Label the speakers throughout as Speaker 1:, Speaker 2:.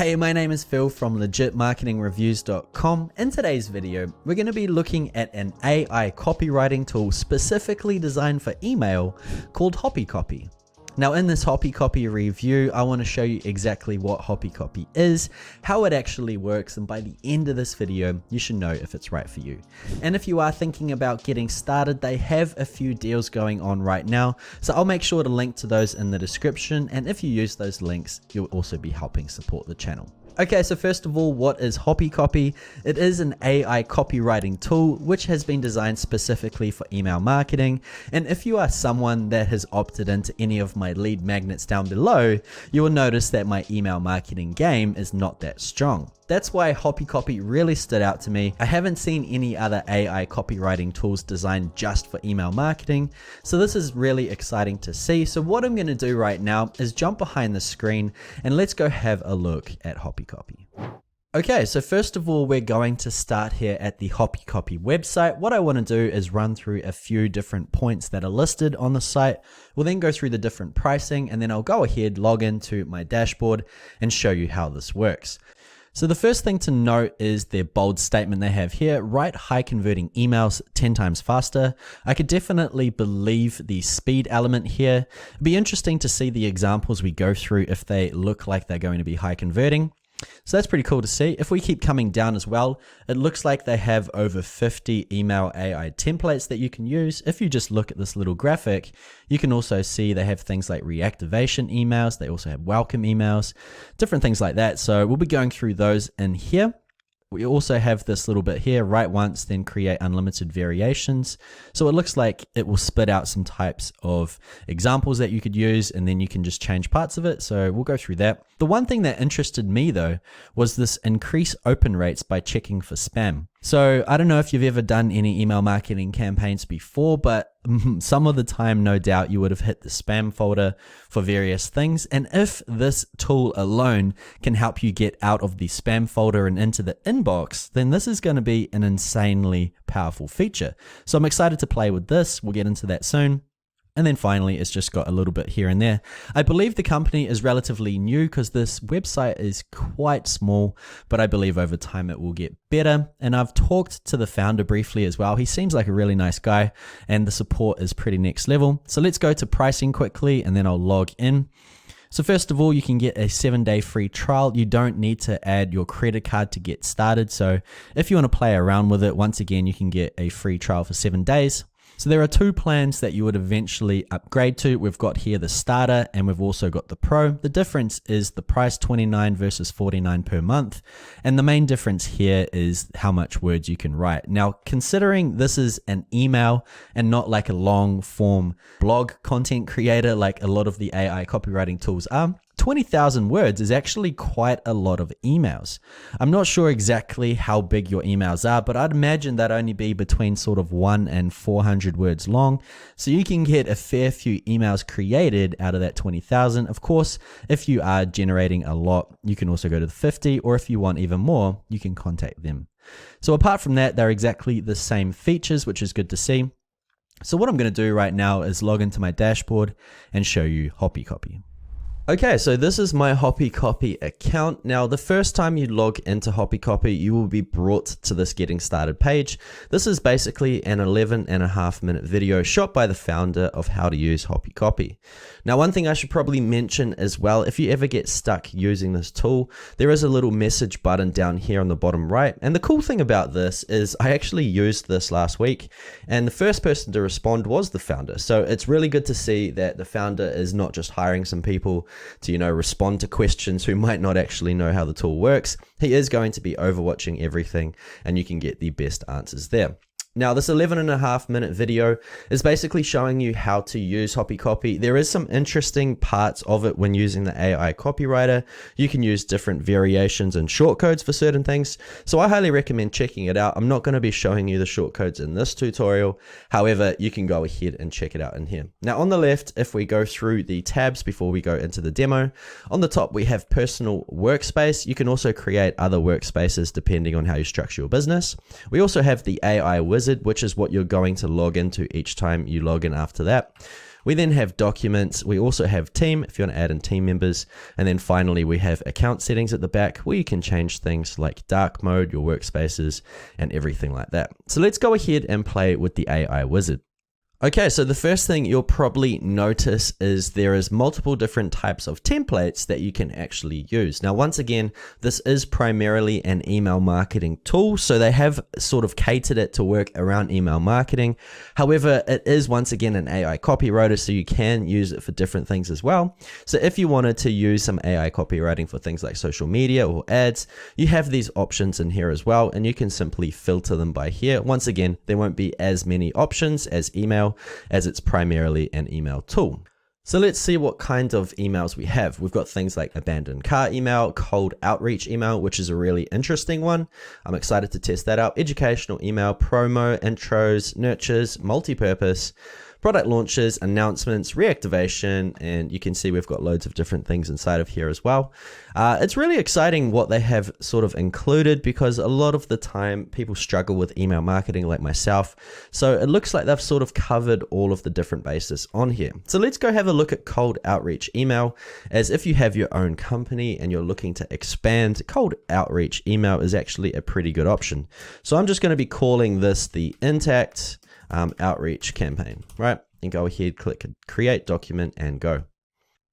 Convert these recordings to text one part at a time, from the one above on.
Speaker 1: Hey, my name is Phil from legitmarketingreviews.com. In today's video, we're going to be looking at an AI copywriting tool specifically designed for email called Hoppy Copy. Now in this Hoppy Copy review, I want to show you exactly what Hoppy Copy is, how it actually works, and by the end of this video, you should know if it's right for you. And if you are thinking about getting started, they have a few deals going on right now, so I'll make sure to link to those in the description, and if you use those links, you'll also be helping support the channel. Okay, so first of all, what is Hoppy Copy? It is an AI copywriting tool which has been designed specifically for email marketing. And if you are someone that has opted into any of my lead magnets down below, you will notice that my email marketing game is not that strong. That's why Hoppy Copy really stood out to me. I haven't seen any other AI copywriting tools designed just for email marketing, so this is really exciting to see. So what I'm going to do right now is jump behind the screen and let's go have a look at Hoppy Copy. Okay, so first of all, we're going to start here at the Hoppy Copy website. What I want to do is run through a few different points that are listed on the site. We'll then go through the different pricing, and then I'll go ahead, log into my dashboard and show you how this works. So the first thing to note is their bold statement they have here: write high converting emails 10 times faster. I could definitely believe the speed element here. It'd be interesting to see the examples we go through if they look like they're going to be high converting. So that's pretty cool to see. If we keep coming down as well, it looks like they have over 50 email AI templates that you can use. If you just look at this little graphic, you can also see they have things like reactivation emails. They also have welcome emails, different things like that. So we'll be going through those in here. We also have this little bit here: write once, then create unlimited variations. So it looks like it will spit out some types of examples that you could use, and then you can just change parts of it. So we'll go through that. The one thing that interested me though was this increase open rates by checking for spam. So I don't know if you've ever done any email marketing campaigns before, but some of the time, no doubt, you would have hit the spam folder for various things. And if this tool alone can help you get out of the spam folder and into the inbox, then this is going to be an insanely powerful feature. So I'm excited to play with this. We'll get into that soon. And then finally, it's just got a little bit here and there. I believe the company is relatively new because this website is quite small, but I believe over time it will get better. And I've talked to the founder briefly as well. He seems like a really nice guy, and the support is pretty next level. So let's go to pricing quickly, and then I'll log in. So first of all, you can get a 7-day free trial. You don't need to add your credit card to get started. So if you want to play around with it, once again, you can get a free trial for 7 days. So there are two plans that you would eventually upgrade to. We've got here the starter, and we've also got the pro. The difference is the price, $29 versus $49 per month. And the main difference here is how much words you can write. Now, considering this is an email and not like a long form blog content creator like a lot of the AI copywriting tools are, 20,000 words is actually quite a lot of emails. I'm not sure exactly how big your emails are, but I'd imagine that'd only be between sort of 1 and 400 words long. So you can get a fair few emails created out of that 20,000. Of course, if you are generating a lot, you can also go to the 50, or if you want even more, you can contact them. So apart from that, they're exactly the same features, which is good to see. So what I'm going to do right now is log into my dashboard and show you Hoppy Copy. Okay, so this is my Hoppy Copy account. Now, the first time you log into Hoppy Copy, you will be brought to this getting started page. This is basically an 11.5-minute video shot by the founder of how to use Hoppy Copy. Now, one thing I should probably mention as well, if you ever get stuck using this tool, there is a little message button down here on the bottom right. And the cool thing about this is I actually used this last week, and the first person to respond was the founder. So it's really good to see that the founder is not just hiring some people to, respond to questions who might not actually know how the tool works. He is going to be overwatching everything, and you can get the best answers there. Now, this 11.5-minute video is basically showing you how to use Hoppy Copy. There is some interesting parts of it when using the AI copywriter. You can use different variations and shortcodes for certain things. So I highly recommend checking it out. I'm not going to be showing you the shortcodes in this tutorial. However, you can go ahead and check it out in here. Now, on the left, if we go through the tabs before we go into the demo, on the top, we have personal workspace. You can also create other workspaces depending on how you structure your business. We also have the AI wizard, which is what you're going to log into each time you log in after that. We then have documents. We also have team if you want to add in team members. And then finally, we have account settings at the back where you can change things like dark mode, your workspaces, and everything like that. So let's go ahead and play with the AI wizard. Okay, so the first thing you'll probably notice is there is multiple different types of templates that you can actually use. Now, once again, this is primarily an email marketing tool, so they have sort of catered it to work around email marketing. However, it is once again an AI copywriter, so you can use it for different things as well. So if you wanted to use some AI copywriting for things like social media or ads, you have these options in here as well, and you can simply filter them by here. Once again, there won't be as many options as email, as it's primarily an email tool. So let's see what kind of emails we have. We've got things like abandoned car email, cold outreach email, which is a really interesting one. I'm excited to test that out. Educational email, promo, intros, nurtures, multi-purpose, product launches, announcements, reactivation, and you can see we've got loads of different things inside of here as well. It's really exciting what they have sort of included because a lot of the time people struggle with email marketing like myself. So it looks like they've sort of covered all of the different bases on here. So let's go have a look at cold outreach email. As if you have your own company and you're looking to expand, cold outreach email is actually a pretty good option. So I'm just going to be calling this the Intact outreach campaign, right? And go ahead, click create document and go.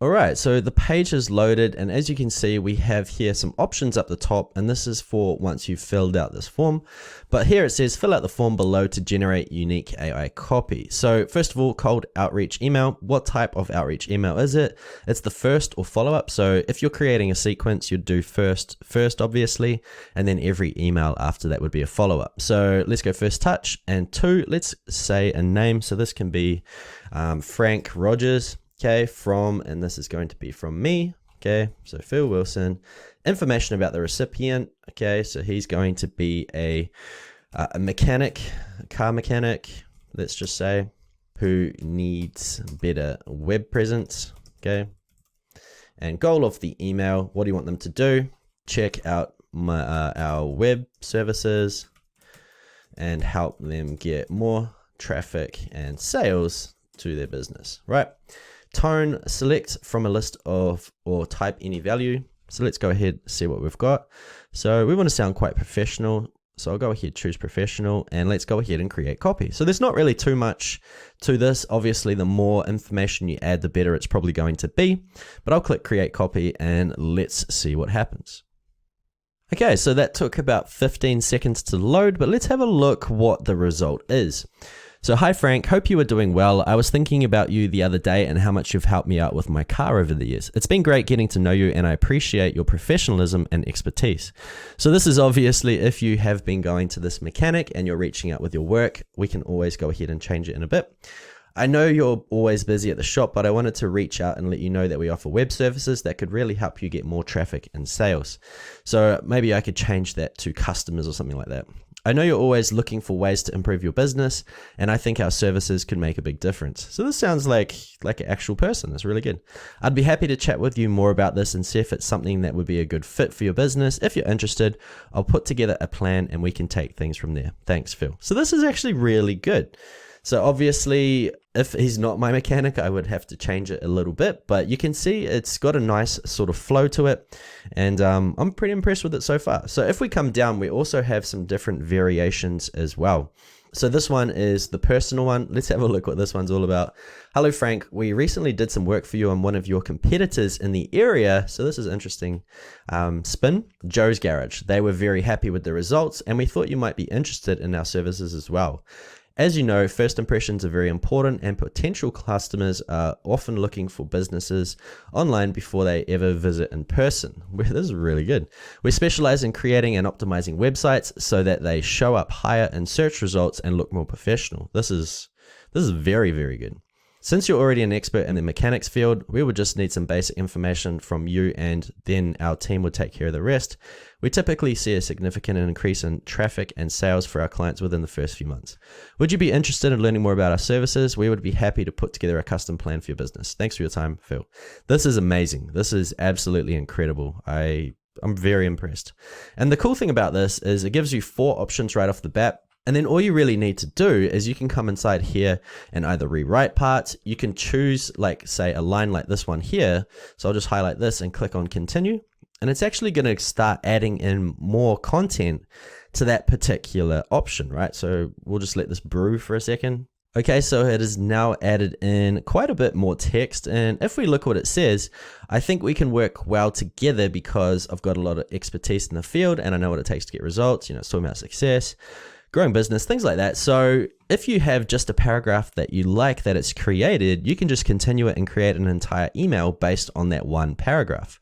Speaker 1: All right, so the page is loaded, and as you can see, we have here some options up the top, and this is for once you've filled out this form. But here it says fill out the form below to generate unique AI copy. So first of all, cold outreach email. What type of outreach email is it? It's the first or follow-up. So if you're creating a sequence, you'd do first obviously, and then every email after that would be a follow-up. So let's go first touch, and two, let's say a name. So this can be Frank Rogers. Okay, and this is going to be from me. Okay, so Phil Wilson. Information about the recipient. Okay, so he's going to be a mechanic, a car mechanic, let's just say, who needs better web presence. Okay, and goal of the email, what do you want them to do? Check out our web services and help them get more traffic and sales to their business, right? Tone, select from a list of or type any value. So let's go ahead and see what we've got. So we want to sound quite professional. So I'll go ahead, choose professional, and let's go ahead and create copy. So there's not really too much to this. Obviously, the more information you add, the better it's probably going to be. But I'll click create copy and let's see what happens. Okay, so that took about 15 seconds to load, but let's have a look what the result is. So hi Frank, hope you are doing well. I was thinking about you the other day and how much you've helped me out with my car over the years. It's been great getting to know you and I appreciate your professionalism and expertise. So this is obviously if you have been going to this mechanic and you're reaching out with your work, we can always go ahead and change it in a bit. I know you're always busy at the shop, but I wanted to reach out and let you know that we offer web services that could really help you get more traffic and sales. So maybe I could change that to customers or something like that. I know you're always looking for ways to improve your business, and I think our services could make a big difference. So this sounds like an actual person. That's really good. I'd be happy to chat with you more about this and see if it's something that would be a good fit for your business. If you're interested, I'll put together a plan and we can take things from there. Thanks, Phil. So this is actually really good. So obviously, if he's not my mechanic, I would have to change it a little bit, but you can see it's got a nice sort of flow to it, and I'm pretty impressed with it so far. So if we come down, we also have some different variations as well. So this one is the personal one. Let's have a look what this one's all about. Hello, Frank. We recently did some work for you on one of your competitors in the area. So this is interesting. Spin, Joe's Garage. They were very happy with the results, and we thought you might be interested in our services as well. As you know, first impressions are very important and potential customers are often looking for businesses online before they ever visit in person. This is really good. We specialize in creating and optimizing websites so that they show up higher in search results and look more professional. This is very, very good. Since you're already an expert in the mechanics field, we would just need some basic information from you and then our team would take care of the rest. We typically see a significant increase in traffic and sales for our clients within the first few months. Would you be interested in learning more about our services? We would be happy to put together a custom plan for your business. Thanks for your time, Phil. This is amazing. This is absolutely incredible. I'm very impressed. And the cool thing about this is it gives you 4 options right off the bat. And then all you really need to do is you can come inside here and either rewrite parts. You can choose, like, say, a line like this one here. So I'll just highlight this and click on continue. And it's actually going to start adding in more content to that particular option, right? So we'll just let this brew for a second. Okay, so it is now added in quite a bit more text. And if we look what it says, I think we can work well together because I've got a lot of expertise in the field and I know what it takes to get results. You know, it's talking about success, growing business, things like that. So if you have just a paragraph that you like that it's created, you can just continue it and create an entire email based on that one paragraph.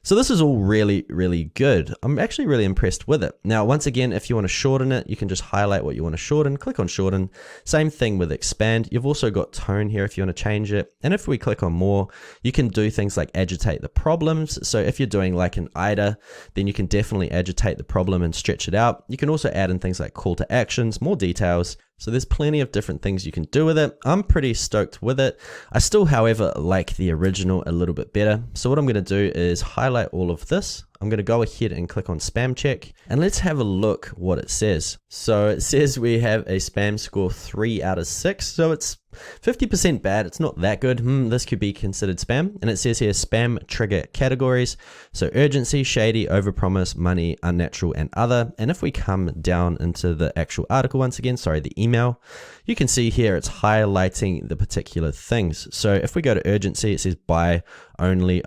Speaker 1: So this is all really, really good. I'm actually really impressed with it. Now, once again, if you want to shorten it, you can just highlight what you want to shorten, click on shorten. Same thing with expand. You've also got tone here if you want to change it. And if we click on more, you can do things like agitate the problems. So if you're doing like an IDA, then you can definitely agitate the problem and stretch it out. You can also add in things like call to actions, more details. So there's plenty of different things you can do with it. I'm pretty stoked with it. I still, however, like the original a little bit better. So what I'm going to do is highlight all of this. I'm going to go ahead and click on spam check and let's have a look what it says. So it says we have a spam score 3 out of 6. So it's 50% bad. It's not that good. This could be considered spam. And it says here spam trigger categories. So urgency, shady, overpromise, money, unnatural, and other. And if we come down into the actual article once again, sorry, the email, you can see here it's highlighting the particular things. So if we go to urgency, it says buy only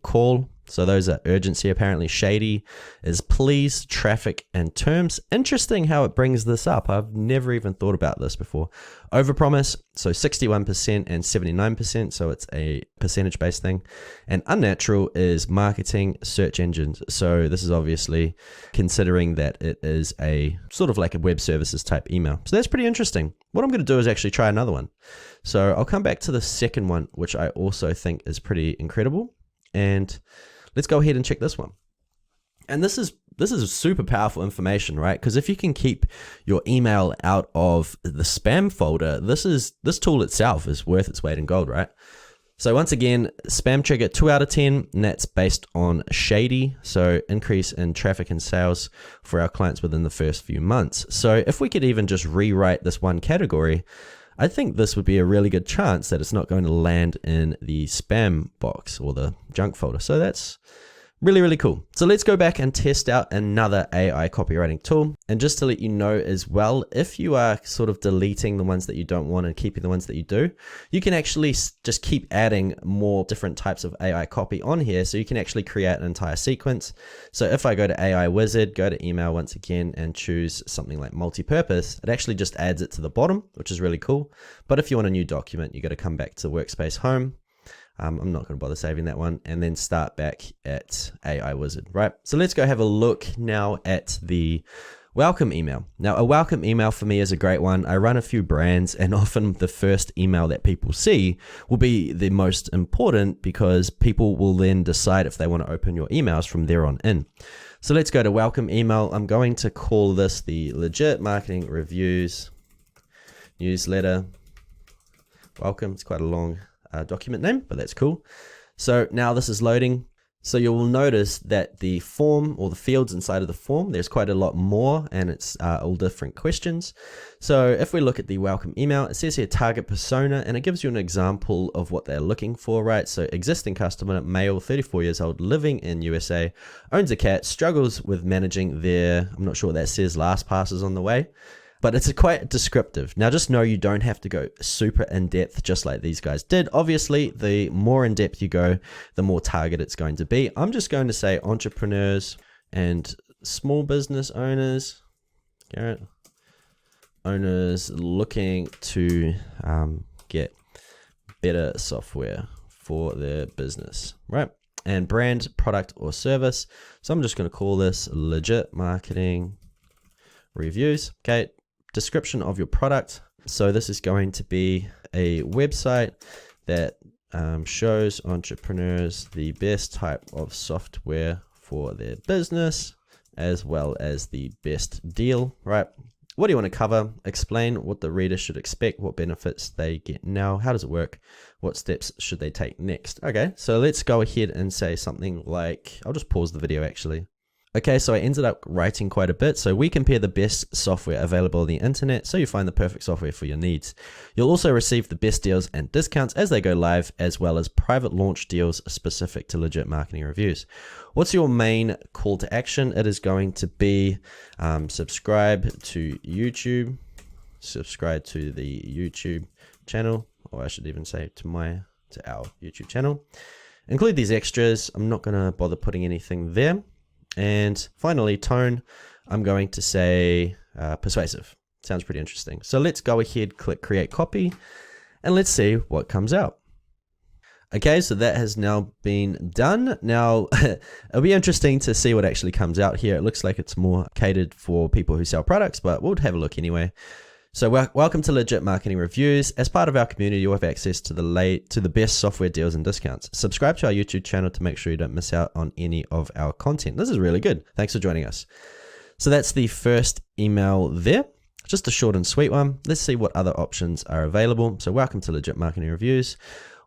Speaker 1: call. So those are urgency. Apparently shady is please, traffic, and terms. Interesting how it brings this up. I've never even thought about this before. Overpromise, so 61% and 79%. So it's a percentage-based thing. And unnatural is marketing, search engines. So this is obviously considering that it is a sort of like a web services type email. So that's pretty interesting. What I'm going to do is actually try another one. So I'll come back to the second one, which I also think is pretty incredible. And let's go ahead and check this one. And this is super powerful information, right? Because if you can keep your email out of the spam folder, this tool itself is worth its weight in gold, right? So once again, spam trigger 2 out of 10, and that's based on shady. So increase in traffic and sales for our clients within the first few months. So if we could even just rewrite this one category, I think this would be a really good chance that it's not going to land in the spam box or the junk folder. So that's really, really cool. So let's go back and test out another AI copywriting tool. And just to let you know as well, if you are sort of deleting the ones that you don't want and keeping the ones that you do, you can actually just keep adding more different types of AI copy on here. So you can actually create an entire sequence. So if I go to AI Wizard, go to email once again and choose something like multi-purpose, it actually just adds it to the bottom, which is really cool. But if you want a new document, you got to come back to Workspace Home. I'm not going to bother saving that one, and then start back at AI Wizard, right? So let's go have a look now at the welcome email. Now, a welcome email for me is a great one. I run a few brands, and often the first email that people see will be the most important because people will then decide if they want to open your emails from there on in. So let's go to welcome email. I'm going to call this the Legit Marketing Reviews Newsletter Welcome. It's quite a long document name, but that's cool. So now this is loading. So you will notice that the form or the fields inside of the form, there's quite a lot more, and it's all different questions. So if we look at the welcome email, it says here target persona, and it gives you an example of what they're looking for, right? So existing customer, male, 34 years old, living in USA, owns a cat, struggles with managing their, I'm not sure what that says, last passes on the way. But it's quite descriptive. Now, just know you don't have to go super in-depth just like these guys did. Obviously, the more in-depth you go, the more target it's going to be. I'm just going to say entrepreneurs and small business owners, Garrett, owners looking to get better software for their business, right? And brand, product, or service. So I'm just going to call this Legit Marketing Reviews, okay? Description of your product. So this is going to be a website that shows entrepreneurs the best type of software for their business, as well as the best deal, right? What do you want to cover? Explain what the reader should expect, what benefits they get now, how does it work, what steps should they take next? Okay, so let's go ahead and say something like, I'll just pause the video actually. Okay, so I ended up writing quite a bit. So we compare the best software available on the internet so you find the perfect software for your needs. You'll also receive the best deals and discounts as they go live, as well as private launch deals specific to legit marketing reviews. What's your main call to action? It is going to be subscribe to YouTube, subscribe to the YouTube channel, or I should even say to our YouTube channel. Include these extras. I'm not going to bother putting anything there. And finally, tone, I'm going to say persuasive. Sounds pretty interesting. So let's go ahead, click create copy, and let's see what comes out. Okay, so that has now been done. Now, it'll be interesting to see what actually comes out here. It looks like it's more catered for people who sell products, but we'll have a look anyway. So welcome to Legit Marketing Reviews. As part of our community, you'll have access to the best software deals and discounts. Subscribe to our YouTube channel to make sure you don't miss out on any of our content. This is really good. Thanks for joining us. So that's the first email there. Just a short and sweet one. Let's see what other options are available. So welcome to Legit Marketing Reviews.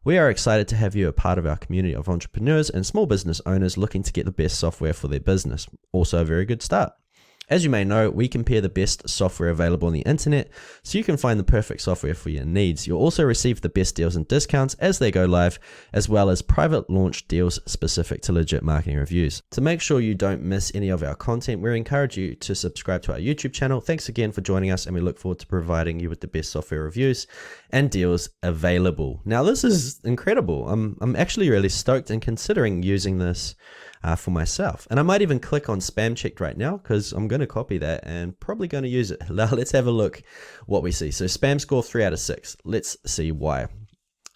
Speaker 1: We are excited to have you a part of our community of entrepreneurs and small business owners looking to get the best software for their business. Also a very good start. As you may know, we compare the best software available on the internet so you can find the perfect software for your needs. You'll also receive the best deals and discounts as they go live, as well as private launch deals specific to legit marketing reviews. To make sure you don't miss any of our content, we encourage you to subscribe to our YouTube channel. Thanks again for joining us, and we look forward to providing you with the best software reviews and deals available. Now, this is incredible. I'm actually really stoked and considering using this for myself. And I might even click on spam checked right now because I'm going to copy that and probably going to use it. Now let's have a look what we see. So spam score 3 out of 6. Let's see why.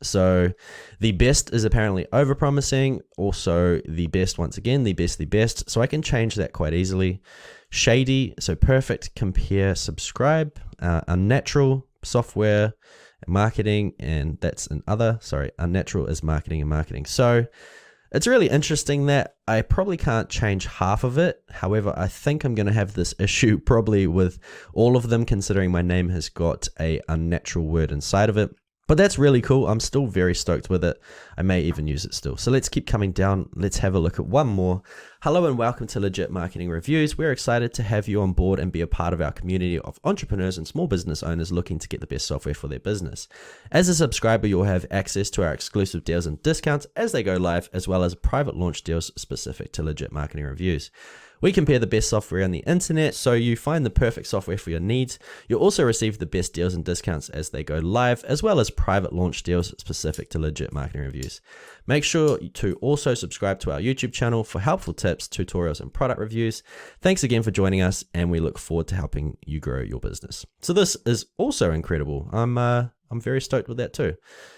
Speaker 1: So the best is apparently overpromising. Also the best, once again, the best. So I can change that quite easily. Shady, so perfect, compare, subscribe, unnatural, software, marketing, and that's unnatural is marketing and marketing. So it's really interesting that I probably can't change half of it. However, I think I'm going to have this issue probably with all of them, considering my name has got a unnatural word inside of it. But that's really cool. I'm still very stoked with it. I may even use it still. So let's keep coming down. Let's have a look at one more. Hello and welcome to Legit Marketing Reviews. We're excited to have you on board and be a part of our community of entrepreneurs and small business owners looking to get the best software for their business. As a subscriber, you'll have access to our exclusive deals and discounts as they go live, as well as private launch deals specific to Legit Marketing Reviews. We compare the best software on the internet so you find the perfect software for your needs. You'll also receive the best deals and discounts as they go live, as well as private launch deals specific to Legit Marketing Reviews. Make sure to also subscribe to our YouTube channel for helpful tips, tutorials, and product reviews. Thanks again for joining us, and we look forward to helping you grow your business. So this is also incredible. I'm very stoked with that too.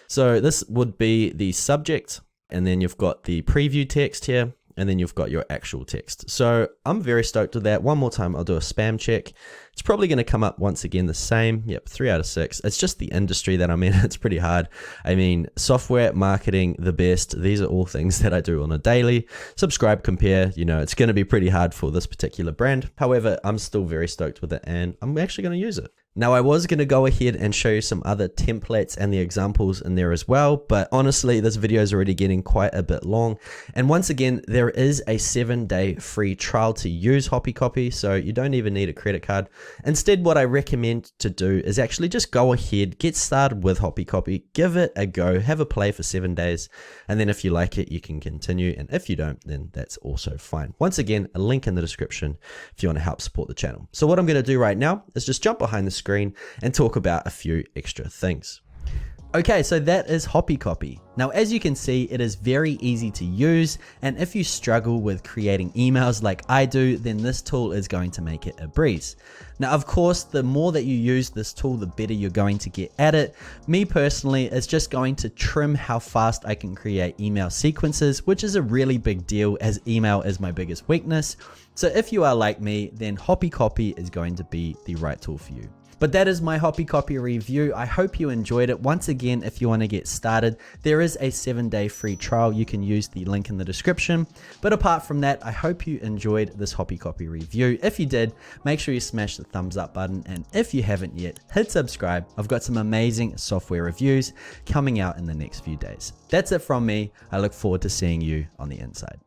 Speaker 1: So this would be the subject, and then you've got the preview text here, and then you've got your actual text. So I'm very stoked with that. One more time, I'll do a spam check. It's probably going to come up once again the same. Yep, 3 out of 6. It's just the industry that I'm in. It's pretty hard. I mean, software, marketing, the best. These are all things that I do on a daily. Subscribe, compare. You know, it's going to be pretty hard for this particular brand. However, I'm still very stoked with it, and I'm actually going to use it. Now, I was going to go ahead and show you some other templates and the examples in there as well, but honestly, this video is already getting quite a bit long. And once again, there is a 7-day free trial to use Hoppy Copy, so you don't even need a credit card. Instead, what I recommend to do is actually just go ahead, get started with Hoppy Copy, give it a go, have a play for 7 days, and then if you like it, you can continue, and if you don't, then that's also fine. Once again, a link in the description if you want to help support the channel. So what I'm going to do right now is just jump behind the screen and talk about a few extra things. Okay, so that is Hoppy Copy. Now, as you can see, it is very easy to use, and if you struggle with creating emails like I do, then this tool is going to make it a breeze. Now, of course, the more that you use this tool, the better you're going to get at it. Me personally, it's just going to trim how fast I can create email sequences, which is a really big deal as email is my biggest weakness. So if you are like me, then Hoppy Copy is going to be the right tool for you. But that is my Hoppy Copy review. I hope you enjoyed it. Once again, if you want to get started, there is a 7-day free trial. You can use the link in the description. But apart from that, I hope you enjoyed this Hoppy Copy review. If you did, make sure you smash the thumbs up button. And if you haven't yet, hit subscribe. I've got some amazing software reviews coming out in the next few days. That's it from me. I look forward to seeing you on the inside.